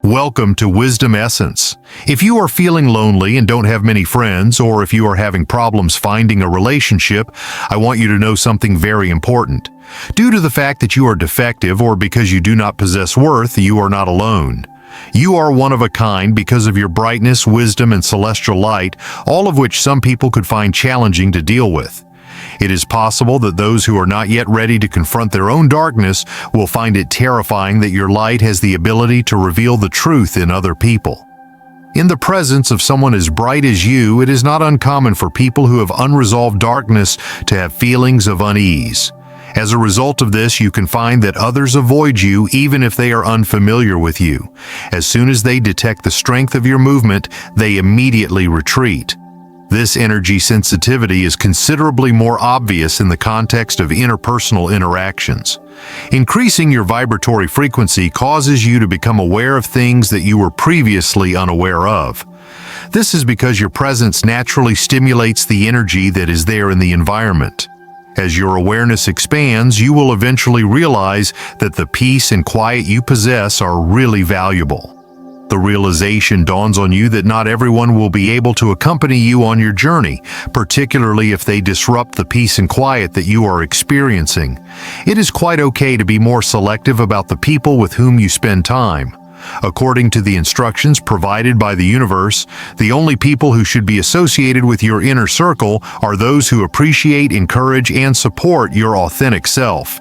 Welcome to Wisdom Essence. If you are feeling lonely and don't have many friends, or if you are having problems finding a relationship, I want you to know something very important. Due to the fact that you are defective or because you do not possess worth, you are not alone. You are one of a kind because of your brightness, wisdom, and celestial light, all of which some people could find challenging to deal with. It is possible that those who are not yet ready to confront their own darkness will find it terrifying that your light has the ability to reveal the truth in other people. In the presence of someone as bright as you, it is not uncommon for people who have unresolved darkness to have feelings of unease. As a result of this, you can find that others avoid you even if they are unfamiliar with you. As soon as they detect the strength of your movement, they immediately retreat. This energy sensitivity is considerably more obvious in the context of interpersonal interactions. Increasing your vibratory frequency causes you to become aware of things that you were previously unaware of. This is because your presence naturally stimulates the energy that is there in the environment. As your awareness expands, you will eventually realize that the peace and quiet you possess are really valuable. The realization dawns on you that not everyone will be able to accompany you on your journey, particularly if they disrupt the peace and quiet that you are experiencing. It is quite okay to be more selective about the people with whom you spend time. According to the instructions provided by the universe, the only people who should be associated with your inner circle are those who appreciate, encourage, and support your authentic self.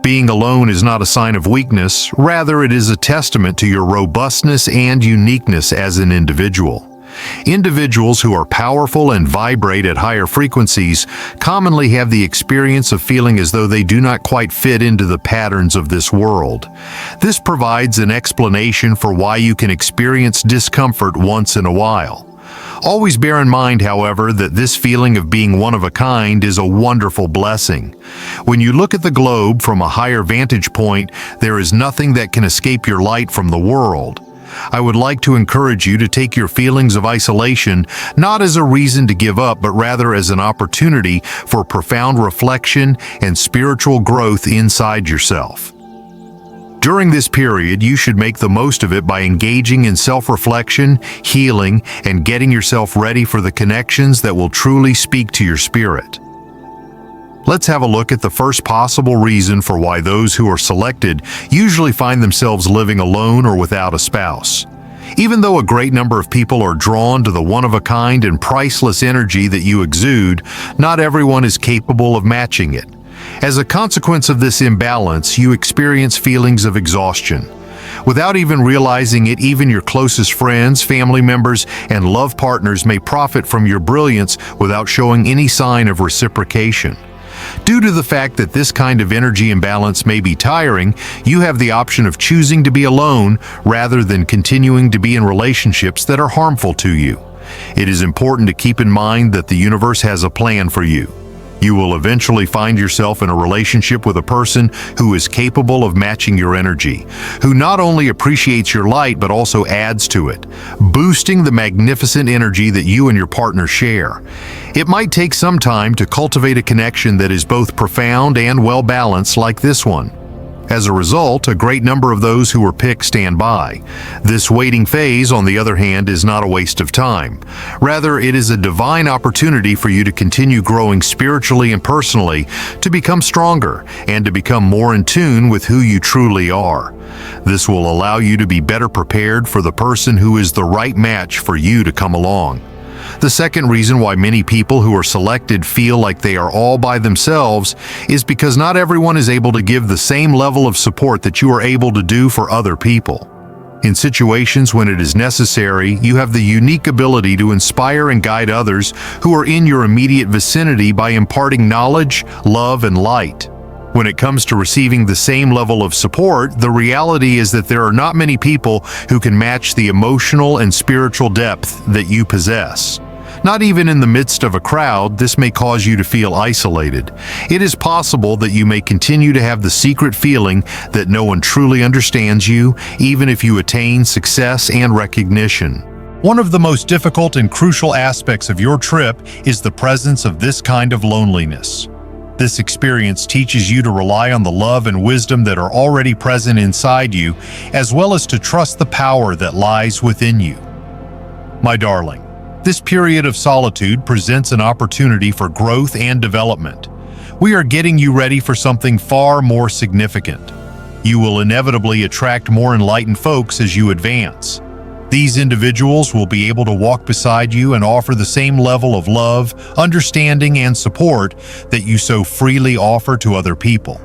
Being alone is not a sign of weakness, rather it is a testament to your robustness and uniqueness as an individual. Individuals who are powerful and vibrate at higher frequencies commonly have the experience of feeling as though they do not quite fit into the patterns of this world. This provides an explanation for why you can experience discomfort once in a while. Always bear in mind, however, that this feeling of being one of a kind is a wonderful blessing. When you look at the globe from a higher vantage point, there is nothing that can escape your light from the world. I would like to encourage you to take your feelings of isolation not as a reason to give up, but rather as an opportunity for profound reflection and spiritual growth inside yourself. During this period, you should make the most of it by engaging in self-reflection, healing, and getting yourself ready for the connections that will truly speak to your spirit. Let's have a look at the first possible reason for why those who are selected usually find themselves living alone or without a spouse. Even though a great number of people are drawn to the one-of-a-kind and priceless energy that you exude, not everyone is capable of matching it. As a consequence of this imbalance, you experience feelings of exhaustion. Without even realizing it, even your closest friends, family members, and love partners may profit from your brilliance without showing any sign of reciprocation. Due to the fact that this kind of energy imbalance may be tiring, you have the option of choosing to be alone rather than continuing to be in relationships that are harmful to you. It is important to keep in mind that the universe has a plan for you. You will eventually find yourself in a relationship with a person who is capable of matching your energy, who not only appreciates your light but also adds to it, boosting the magnificent energy that you and your partner share. It might take some time to cultivate a connection that is both profound and well-balanced like this one. As a result, a great number of those who were picked stand by. This waiting phase, on the other hand, is not a waste of time. Rather, it is a divine opportunity for you to continue growing spiritually and personally, to become stronger, and to become more in tune with who you truly are. This will allow you to be better prepared for the person who is the right match for you to come along. The second reason why many people who are selected feel like they are all by themselves is because not everyone is able to give the same level of support that you are able to do for other people. In situations when it is necessary, you have the unique ability to inspire and guide others who are in your immediate vicinity by imparting knowledge, love, and light. When it comes to receiving the same level of support, the reality is that there are not many people who can match the emotional and spiritual depth that you possess. Not even in the midst of a crowd, this may cause you to feel isolated. It is possible that you may continue to have the secret feeling that no one truly understands you, even if you attain success and recognition. One of the most difficult and crucial aspects of your trip is the presence of this kind of loneliness. This experience teaches you to rely on the love and wisdom that are already present inside you, as well as to trust the power that lies within you. My darling, this period of solitude presents an opportunity for growth and development. We are getting you ready for something far more significant. You will inevitably attract more enlightened folks as you advance. These individuals will be able to walk beside you and offer the same level of love, understanding, and support that you so freely offer to other people.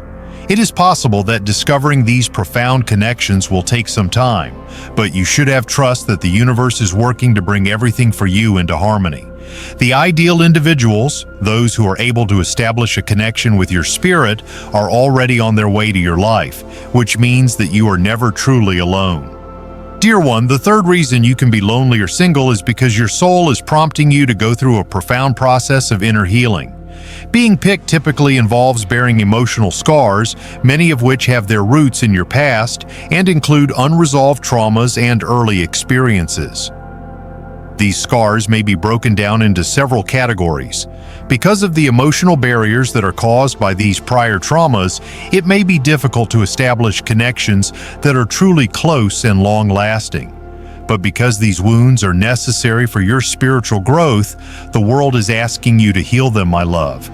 It is possible that discovering these profound connections will take some time, but you should have trust that the universe is working to bring everything for you into harmony. The ideal individuals, those who are able to establish a connection with your spirit, are already on their way to your life, which means that you are never truly alone. Dear one, the third reason you can be lonely or single is because your soul is prompting you to go through a profound process of inner healing. Being picked typically involves bearing emotional scars, many of which have their roots in your past and include unresolved traumas and early experiences. These scars may be broken down into several categories. Because of the emotional barriers that are caused by these prior traumas, it may be difficult to establish connections that are truly close and long-lasting. But because these wounds are necessary for your spiritual growth, the world is asking you to heal them, my love.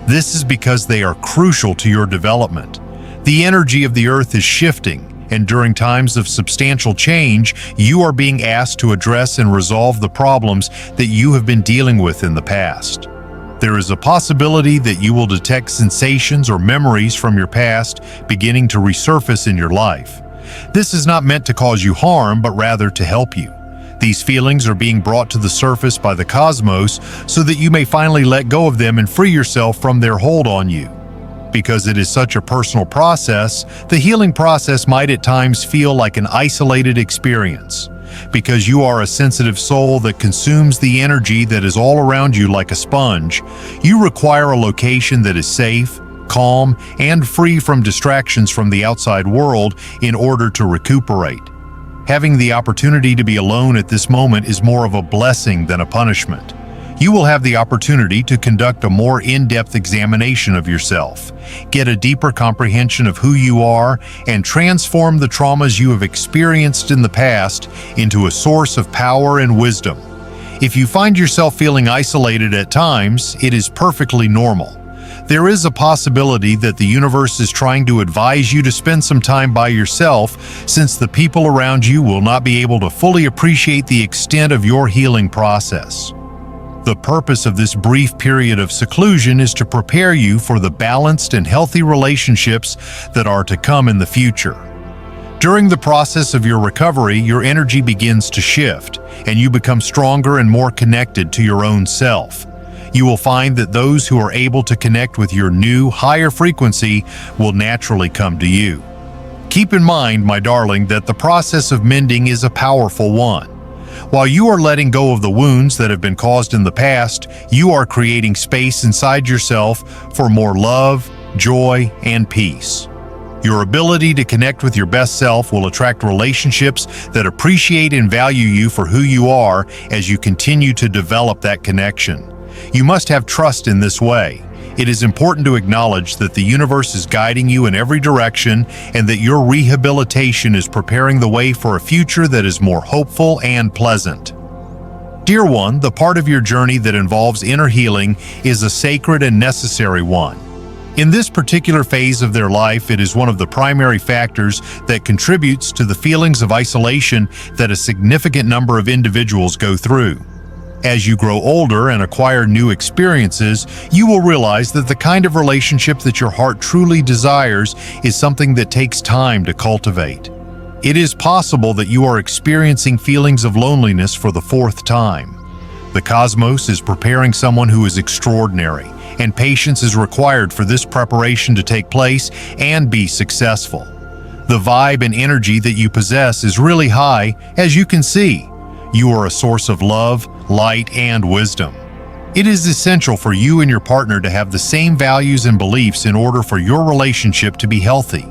This is because they are crucial to your development. The energy of the earth is shifting, and during times of substantial change, you are being asked to address and resolve the problems that you have been dealing with in the past. There is a possibility that you will detect sensations or memories from your past beginning to resurface in your life. This is not meant to cause you harm, but rather to help you. These feelings are being brought to the surface by the cosmos so that you may finally let go of them and free yourself from their hold on you. Because it is such a personal process, the healing process might at times feel like an isolated experience. Because you are a sensitive soul that consumes the energy that is all around you like a sponge, you require a location that is safe, calm, and free from distractions from the outside world in order to recuperate. Having the opportunity to be alone at this moment is more of a blessing than a punishment. You will have the opportunity to conduct a more in-depth examination of yourself, get a deeper comprehension of who you are, and transform the traumas you have experienced in the past into a source of power and wisdom. If you find yourself feeling isolated at times, it is perfectly normal. There is a possibility that the universe is trying to advise you to spend some time by yourself, since the people around you will not be able to fully appreciate the extent of your healing process. The purpose of this brief period of seclusion is to prepare you for the balanced and healthy relationships that are to come in the future. During the process of your recovery, your energy begins to shift, and you become stronger and more connected to your own self. You will find that those who are able to connect with your new, higher frequency will naturally come to you. Keep in mind, my darling, that the process of mending is a powerful one. While you are letting go of the wounds that have been caused in the past, you are creating space inside yourself for more love, joy, and peace. Your ability to connect with your best self will attract relationships that appreciate and value you for who you are as you continue to develop that connection. You must have trust in this way. It is important to acknowledge that the universe is guiding you in every direction and that your rehabilitation is preparing the way for a future that is more hopeful and pleasant. Dear one, the part of your journey that involves inner healing is a sacred and necessary one. In this particular phase of their life, it is one of the primary factors that contributes to the feelings of isolation that a significant number of individuals go through. As you grow older and acquire new experiences, you will realize that the kind of relationship that your heart truly desires is something that takes time to cultivate. It is possible that you are experiencing feelings of loneliness for the fourth time. The cosmos is preparing someone who is extraordinary, and patience is required for this preparation to take place and be successful. The vibe and energy that you possess is really high, as you can see. You are a source of love, light, and wisdom. It is essential for you and your partner to have the same values and beliefs in order for your relationship to be healthy.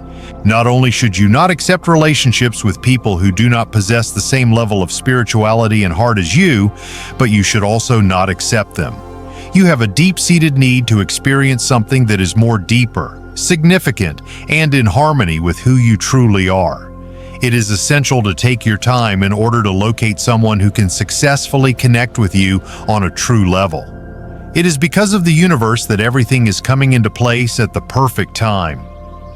Not only should you not accept relationships with people who do not possess the same level of spirituality and heart as you, but you should also not accept them. You have a deep-seated need to experience something that is more deeper, significant, and in harmony with who you truly are. It is essential to take your time in order to locate someone who can successfully connect with you on a true level. It is because of the universe that everything is coming into place at the perfect time,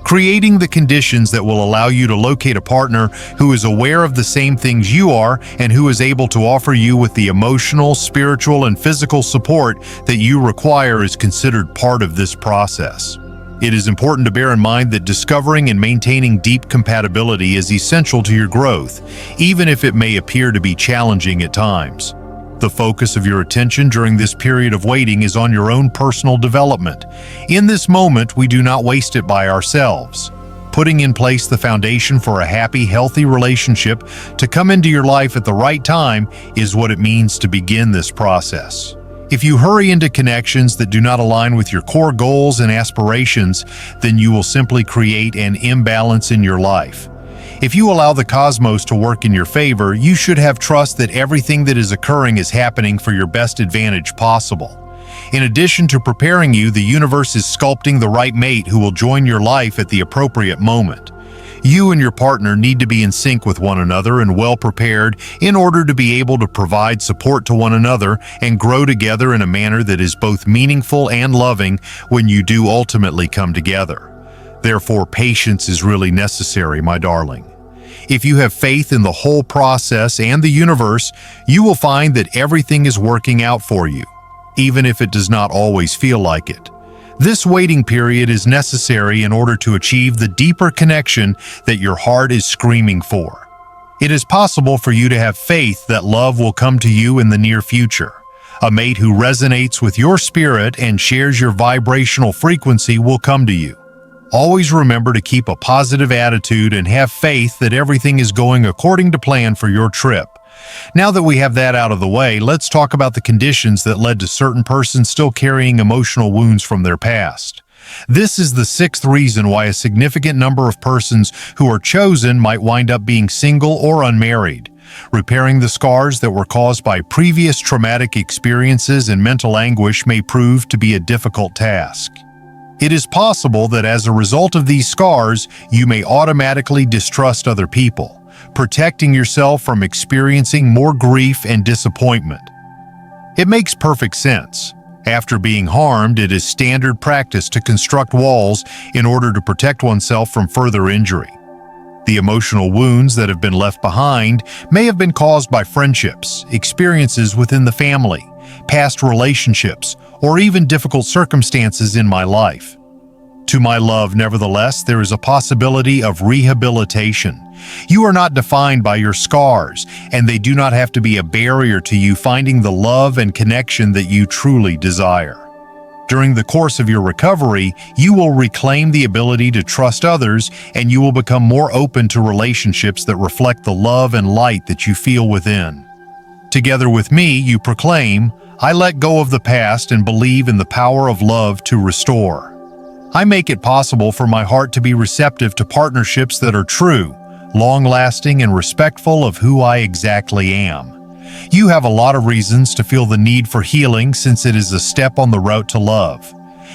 creating the conditions that will allow you to locate a partner who is aware of the same things you are and who is able to offer you with the emotional, spiritual, and physical support that you require is considered part of this process. It is important to bear in mind that discovering and maintaining deep compatibility is essential to your growth, even if it may appear to be challenging at times. The focus of your attention during this period of waiting is on your own personal development. In this moment, we do not waste it by ourselves. Putting in place the foundation for a happy, healthy relationship to come into your life at the right time is what it means to begin this process. If you hurry into connections that do not align with your core goals and aspirations, then you will simply create an imbalance in your life. If you allow the cosmos to work in your favor, you should have trust that everything that is occurring is happening for your best advantage possible. In addition to preparing you, the universe is sculpting the right mate who will join your life at the appropriate moment. You and your partner need to be in sync with one another and well prepared in order to be able to provide support to one another and grow together in a manner that is both meaningful and loving when you do ultimately come together. Therefore, patience is really necessary, my darling. If you have faith in the whole process and the universe, you will find that everything is working out for you, even if it does not always feel like it. This waiting period is necessary in order to achieve the deeper connection that your heart is screaming for. It is possible for you to have faith that love will come to you in the near future. A mate who resonates with your spirit and shares your vibrational frequency will come to you. Always remember to keep a positive attitude and have faith that everything is going according to plan for your trip. Now that we have that out of the way, let's talk about the conditions that led to certain persons still carrying emotional wounds from their past. This is the sixth reason why a significant number of persons who are chosen might wind up being single or unmarried. Repairing the scars that were caused by previous traumatic experiences and mental anguish may prove to be a difficult task. It is possible that as a result of these scars, you may automatically distrust other people, protecting yourself from experiencing more grief and disappointment. It makes perfect sense. After being harmed, it is standard practice to construct walls in order to protect oneself from further injury. The emotional wounds that have been left behind may have been caused by friendships, experiences within the family, past relationships, or even difficult circumstances in my life. To my love, nevertheless, there is a possibility of rehabilitation. You are not defined by your scars, and they do not have to be a barrier to you finding the love and connection that you truly desire. During the course of your recovery, you will reclaim the ability to trust others, and you will become more open to relationships that reflect the love and light that you feel within. Together with me, you proclaim, I let go of the past and believe in the power of love to restore. I make it possible for my heart to be receptive to partnerships that are true, long-lasting, and respectful of who I exactly am. You have a lot of reasons to feel the need for healing since it is a step on the route to love.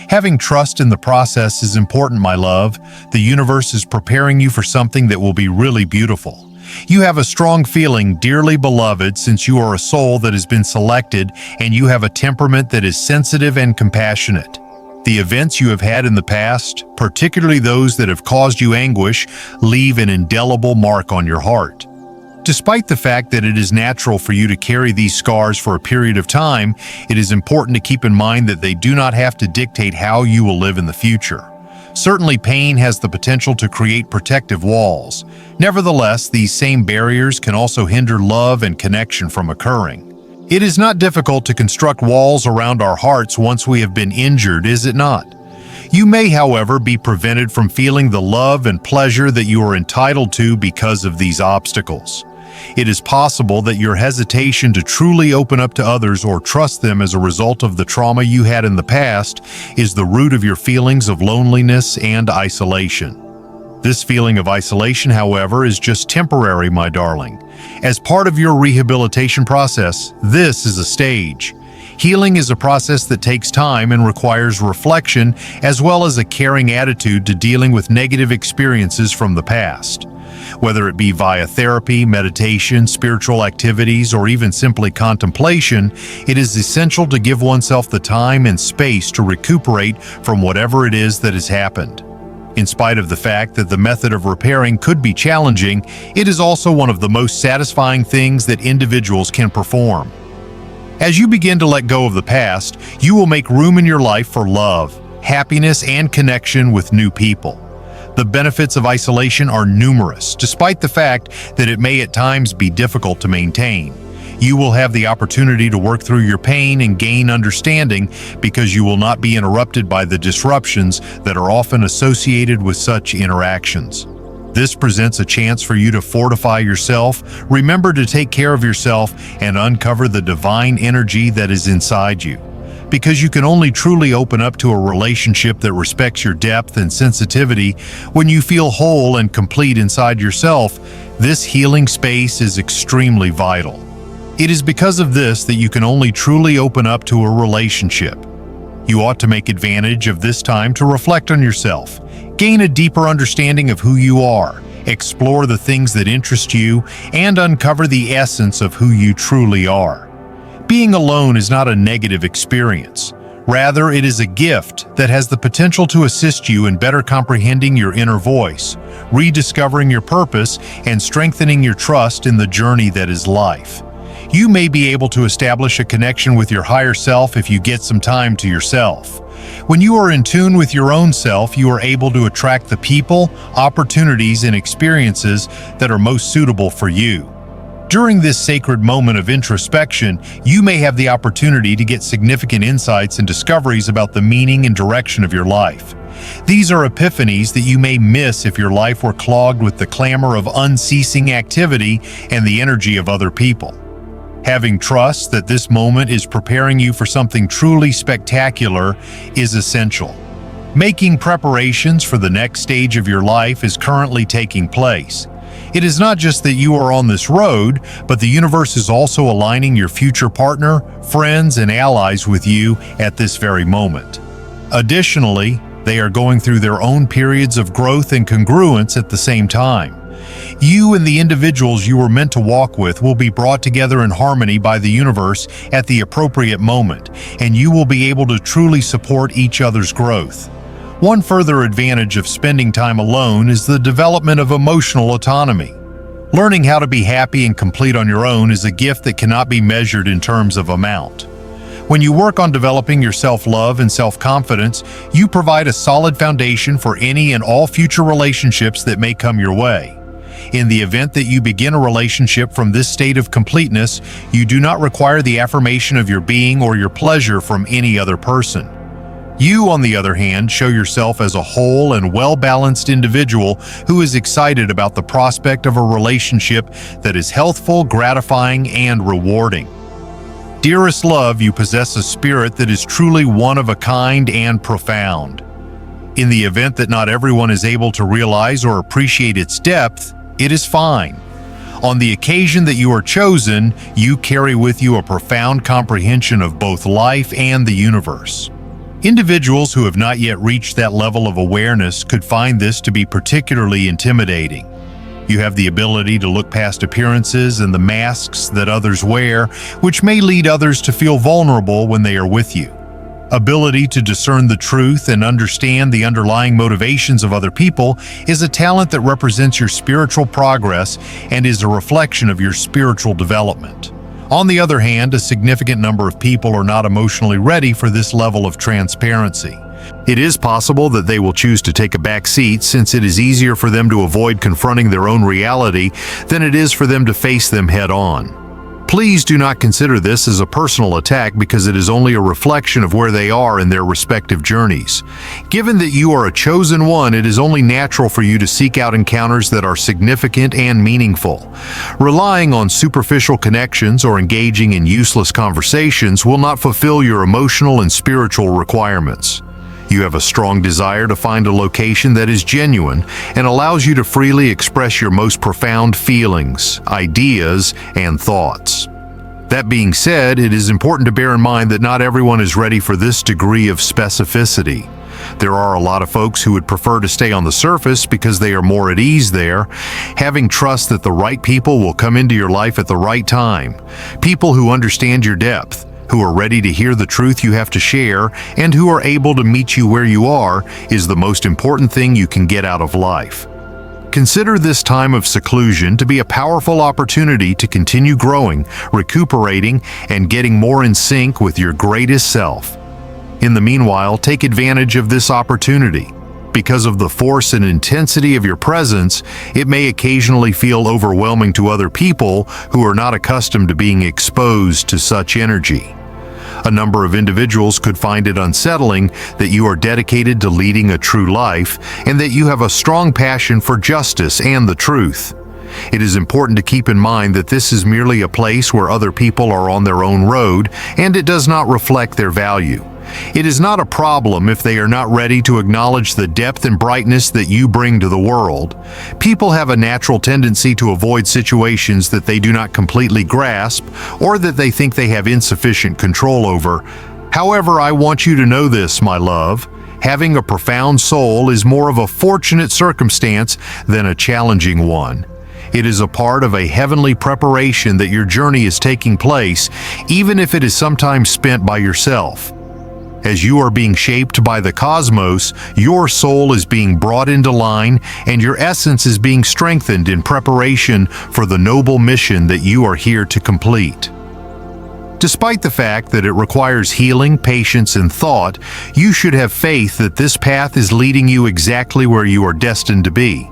Having trust in the process is important, my love. The universe is preparing you for something that will be really beautiful. You have a strong feeling, dearly beloved, since you are a soul that has been selected and you have a temperament that is sensitive and compassionate. The events you have had in the past, particularly those that have caused you anguish, leave an indelible mark on your heart. Despite the fact that it is natural for you to carry these scars for a period of time, it is important to keep in mind that they do not have to dictate how you will live in the future. Certainly, pain has the potential to create protective walls. Nevertheless, these same barriers can also hinder love and connection from occurring. It is not difficult to construct walls around our hearts once we have been injured, is it not? You may, however, be prevented from feeling the love and pleasure that you are entitled to because of these obstacles. It is possible that your hesitation to truly open up to others or trust them as a result of the trauma you had in the past is the root of your feelings of loneliness and isolation. This feeling of isolation, however, is just temporary, my darling. As part of your rehabilitation process, this is a stage. Healing is a process that takes time and requires reflection, as well as a caring attitude to dealing with negative experiences from the past. Whether it be via therapy, meditation, spiritual activities, or even simply contemplation, it is essential to give oneself the time and space to recuperate from whatever it is that has happened. In spite of the fact that the method of repairing could be challenging, it is also one of the most satisfying things that individuals can perform. As you begin to let go of the past, you will make room in your life for love, happiness, and connection with new people. The benefits of isolation are numerous, despite the fact that it may at times be difficult to maintain. You will have the opportunity to work through your pain and gain understanding because you will not be interrupted by the disruptions that are often associated with such interactions. This presents a chance for you to fortify yourself, remember to take care of yourself, and uncover the divine energy that is inside you. Because you can only truly open up to a relationship that respects your depth and sensitivity when you feel whole and complete inside yourself. This healing space is extremely vital. It is because of this that you can only truly open up to a relationship. You ought to make advantage of this time to reflect on yourself, gain a deeper understanding of who you are, explore the things that interest you, and uncover the essence of who you truly are. Being alone is not a negative experience. Rather, it is a gift that has the potential to assist you in better comprehending your inner voice, rediscovering your purpose, and strengthening your trust in the journey that is life. You may be able to establish a connection with your higher self if you get some time to yourself. When you are in tune with your own self, you are able to attract the people, opportunities, and experiences that are most suitable for you. During this sacred moment of introspection, you may have the opportunity to get significant insights and discoveries about the meaning and direction of your life. These are epiphanies that you may miss if your life were clogged with the clamor of unceasing activity and the energy of other people. Having trust that this moment is preparing you for something truly spectacular is essential. Making preparations for the next stage of your life is currently taking place. It is not just that you are on this road, but the universe is also aligning your future partner, friends, and allies with you at this very moment. Additionally, they are going through their own periods of growth and congruence at the same time. You and the individuals you were meant to walk with will be brought together in harmony by the universe at the appropriate moment, and you will be able to truly support each other's growth. One further advantage of spending time alone is the development of emotional autonomy. Learning how to be happy and complete on your own is a gift that cannot be measured in terms of amount. When you work on developing your self-love and self-confidence, you provide a solid foundation for any and all future relationships that may come your way. In the event that you begin a relationship from this state of completeness, you do not require the affirmation of your being or your pleasure from any other person. You, on the other hand, show yourself as a whole and well-balanced individual who is excited about the prospect of a relationship that is healthful, gratifying, and rewarding. Dearest love, you possess a spirit that is truly one of a kind and profound. In the event that not everyone is able to realize or appreciate its depth, it is fine. On the occasion that you are chosen, you carry with you a profound comprehension of both life and the universe. Individuals who have not yet reached that level of awareness could find this to be particularly intimidating. You have the ability to look past appearances and the masks that others wear, which may lead others to feel vulnerable when they are with you. Ability to discern the truth and understand the underlying motivations of other people is a talent that represents your spiritual progress and is a reflection of your spiritual development. On the other hand, a significant number of people are not emotionally ready for this level of transparency. It is possible that they will choose to take a back seat since it is easier for them to avoid confronting their own reality than it is for them to face them head-on. Please do not consider this as a personal attack because it is only a reflection of where they are in their respective journeys. Given that you are a chosen one, it is only natural for you to seek out encounters that are significant and meaningful. Relying on superficial connections or engaging in useless conversations will not fulfill your emotional and spiritual requirements. You have a strong desire to find a location that is genuine and allows you to freely express your most profound feelings, ideas, and thoughts. That being said, it is important to bear in mind that not everyone is ready for this degree of specificity. There are a lot of folks who would prefer to stay on the surface because they are more at ease there, having trust that the right people will come into your life at the right time. People who understand your depth, who are ready to hear the truth you have to share, and who are able to meet you where you are, is the most important thing you can get out of life. Consider this time of seclusion to be a powerful opportunity to continue growing, recuperating, and getting more in sync with your greatest self. In the meanwhile, take advantage of this opportunity. Because of the force and intensity of your presence, it may occasionally feel overwhelming to other people who are not accustomed to being exposed to such energy. A number of individuals could find it unsettling that you are dedicated to leading a true life and that you have a strong passion for justice and the truth. It is important to keep in mind that this is merely a place where other people are on their own road and it does not reflect their value. It is not a problem if they are not ready to acknowledge the depth and brightness that you bring to the world. People have a natural tendency to avoid situations that they do not completely grasp or that they think they have insufficient control over. However, I want you to know this, my love. Having a profound soul is more of a fortunate circumstance than a challenging one. It is a part of a heavenly preparation that your journey is taking place, even if it is sometimes spent by yourself. As you are being shaped by the cosmos, your soul is being brought into line and your essence is being strengthened in preparation for the noble mission that you are here to complete. Despite the fact that it requires healing, patience, and thought, you should have faith that this path is leading you exactly where you are destined to be.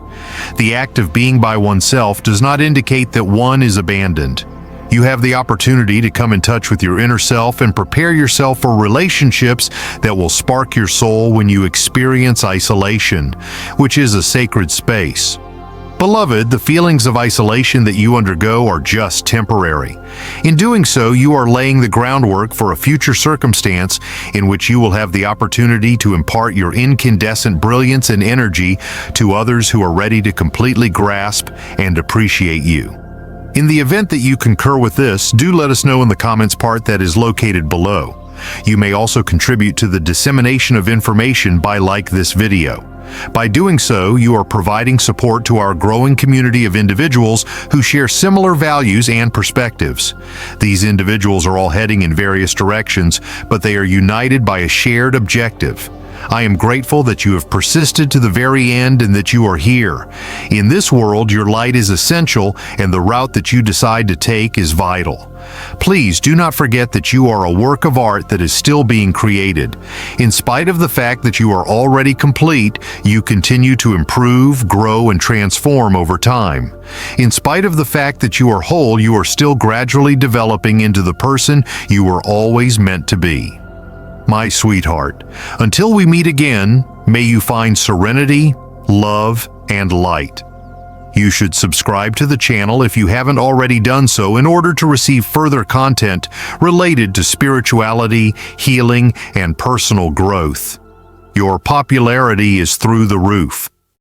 The act of being by oneself does not indicate that one is abandoned. You have the opportunity to come in touch with your inner self and prepare yourself for relationships that will spark your soul when you experience isolation, which is a sacred space. Beloved, the feelings of isolation that you undergo are just temporary. In doing so, you are laying the groundwork for a future circumstance in which you will have the opportunity to impart your incandescent brilliance and energy to others who are ready to completely grasp and appreciate you. In the event that you concur with this, do let us know in the comments part that is located below. You may also contribute to the dissemination of information by like this video. By doing so, you are providing support to our growing community of individuals who share similar values and perspectives. These individuals are all heading in various directions, but they are united by a shared objective. I am grateful that you have persisted to the very end and that you are here. In this world, your light is essential and the route that you decide to take is vital. Please do not forget that you are a work of art that is still being created. In spite of the fact that you are already complete, you continue to improve, grow, and transform over time. In spite of the fact that you are whole, you are still gradually developing into the person you were always meant to be. My sweetheart, until we meet again, may you find serenity, love, and light. You should subscribe to the channel if you haven't already done so in order to receive further content related to spirituality, healing, and personal growth. Your popularity is through the roof.